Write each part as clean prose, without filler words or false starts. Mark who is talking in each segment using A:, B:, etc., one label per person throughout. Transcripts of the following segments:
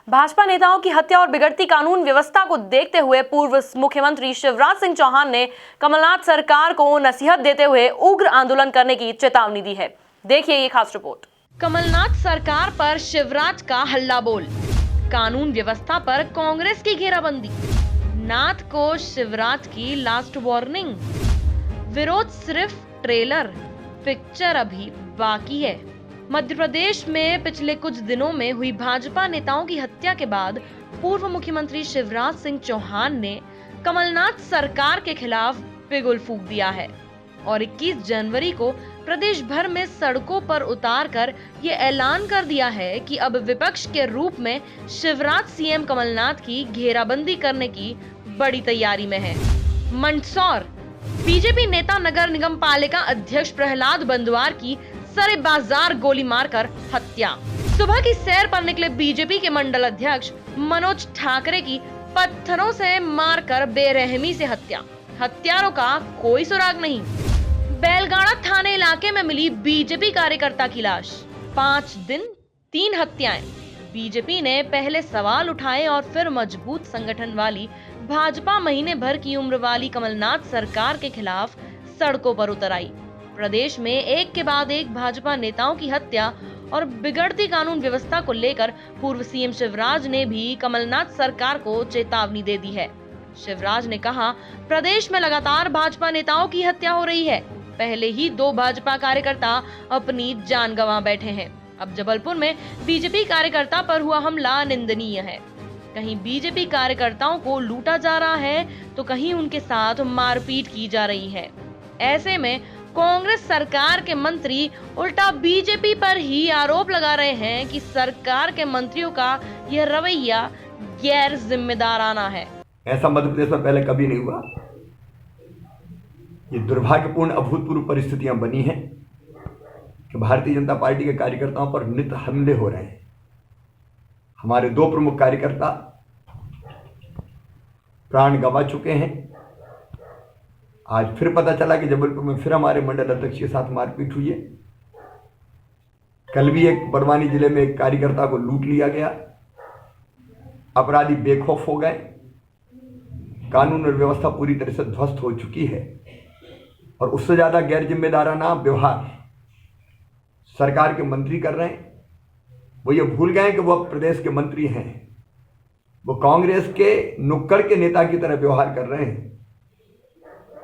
A: भाजपा नेताओं की हत्या और बिगड़ती कानून व्यवस्था को देखते हुए पूर्व मुख्यमंत्री शिवराज सिंह चौहान ने कमलनाथ सरकार को नसीहत देते हुए उग्र आंदोलन करने की चेतावनी दी है। देखिए ये खास रिपोर्ट। कमलनाथ सरकार पर शिवराज का हल्ला बोल, कानून व्यवस्था पर कांग्रेस की घेराबंदी, नाथ को शिवराज की लास्ट वार्निंग, विरोध सिर्फ ट्रेलर, पिक्चर अभी बाकी है। मध्य प्रदेश में पिछले कुछ दिनों में हुई भाजपा नेताओं की हत्या के बाद पूर्व मुख्यमंत्री शिवराज सिंह चौहान ने कमलनाथ सरकार के खिलाफ बिगुल फूंक दिया है और 21 जनवरी को प्रदेश भर में सड़कों पर उतारकर ये ऐलान कर दिया है कि अब विपक्ष के रूप में शिवराज सीएम कमलनाथ की घेराबंदी करने की बड़ी तैयारी में है। मंदसौर बीजेपी नेता नगर निगम पालिका अध्यक्ष प्रहलाद बंदवार की सरे बाजार गोली मारकर हत्या। सुबह की सैर पर निकले बीजेपी के मंडल अध्यक्ष मनोज ठाकरे की पत्थरों से मारकर बेरहमी से हत्या। हत्यारों का कोई सुराग नहीं। बैलगाड़ा थाने इलाके में मिली बीजेपी कार्यकर्ता की लाश। 5 दिन 3 हत्याएं। बीजेपी ने पहले सवाल उठाए और फिर मजबूत संगठन वाली भाजपा महीने भर की उम्र वाली कमलनाथ सरकार के खिलाफ सड़कों पर उतर आई। प्रदेश में एक के बाद एक भाजपा नेताओं की हत्या और बिगड़ती कानून व्यवस्था को लेकर पूर्व सीएम शिवराज ने भी कमलनाथ सरकार को चेतावनी दे दी है। शिवराज ने कहा, प्रदेश में लगातार भाजपा नेताओं की हत्या हो रही है। पहले ही 2 भाजपा कार्यकर्ता अपनी जान गंवा बैठे हैं। अब जबलपुर में बीजेपी कार्यकर्ता पर हुआ हमला निंदनीय है। कहीं बीजेपी कार्यकर्ताओं को लूटा जा रहा है तो कहीं उनके साथ मारपीट की जा रही है। ऐसे में कांग्रेस सरकार के मंत्री उल्टा बीजेपी पर ही आरोप लगा रहे हैं कि सरकार के मंत्रियों का यह रवैया गैर जिम्मेदाराना है।
B: ऐसा मध्य प्रदेश में पहले कभी नहीं हुआ। ये दुर्भाग्यपूर्ण अभूतपूर्व परिस्थितियां बनी हैं कि भारतीय जनता पार्टी के कार्यकर्ताओं पर नित हमले हो रहे हैं। हमारे 2 प्रमुख कार्यकर्ता प्राण गंवा चुके हैं। आज फिर पता चला कि जबलपुर में फिर हमारे मंडल अध्यक्ष के साथ मारपीट हुई है। कल भी एक बड़वानी जिले में एक कार्यकर्ता को लूट लिया गया। अपराधी बेखौफ हो गए। कानून और व्यवस्था पूरी तरह से ध्वस्त हो चुकी है और उससे ज्यादा गैर जिम्मेदाराना व्यवहार सरकार के मंत्री कर रहे हैं। वो ये भूल गए कि वो अब प्रदेश के मंत्री हैं। वो कांग्रेस के नुक्कड़ के नेता की तरह व्यवहार कर रहे हैं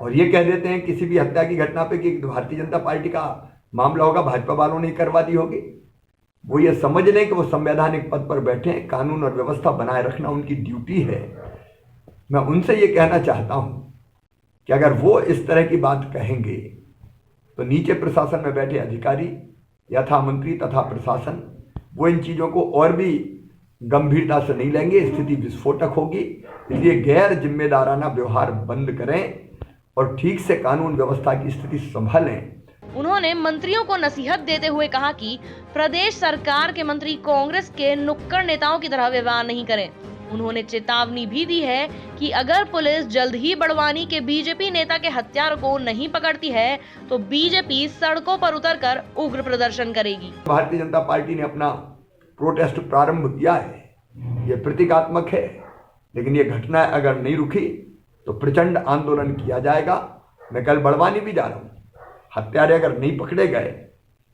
B: और ये कह देते हैं किसी भी हत्या की घटना पे कि भारतीय जनता पार्टी का मामला होगा, भाजपा वालों ने करवा दी होगी। वो ये समझ लें कि वो संवैधानिक पद पर बैठे हैं, कानून और व्यवस्था बनाए रखना उनकी ड्यूटी है। मैं उनसे ये कहना चाहता हूं कि अगर वो इस तरह की बात कहेंगे तो नीचे प्रशासन में बैठे अधिकारी यथा मंत्री तथा प्रशासन वो इन चीज़ों को और भी गंभीरता से नहीं लेंगे। स्थिति विस्फोटक होगी। इसलिए गैर जिम्मेदाराना व्यवहार बंद करें और ठीक से कानून व्यवस्था की स्थिति संभालें।
A: उन्होंने मंत्रियों को नसीहत देते हुए कहा कि प्रदेश सरकार के मंत्री कांग्रेस के नुक्कड़ नेताओं की तरह व्यवहार नहीं करें। उन्होंने चेतावनी भी दी है कि अगर पुलिस जल्द ही बड़वानी के बीजेपी नेता के हत्यारों को नहीं पकड़ती है तो बीजेपी सड़कों पर उतरकर उग्र प्रदर्शन करेगी।
B: भारतीय जनता पार्टी ने अपना प्रोटेस्ट प्रारंभ किया है। ये प्रतीकात्मक है, लेकिन ये घटना अगर नहीं रुकी तो प्रचंड आंदोलन किया जाएगा। मैं कल बड़वानी भी जा रहा हूँ। हत्यारे अगर नहीं पकड़े गए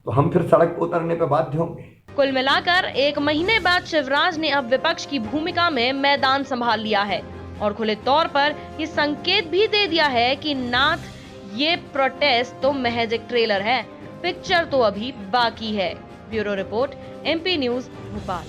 B: तो हम फिर सड़क पर उतरने पर बाध्य होंगे।
A: कुल मिलाकर 1 महीने बाद शिवराज ने अब विपक्ष की भूमिका में मैदान संभाल लिया है और खुले तौर पर ये संकेत भी दे दिया है कि नाथ ये प्रोटेस्ट तो महज एक ट्रेलर है, पिक्चर तो अभी बाकी है। Bureau report, MP news, Bhopal.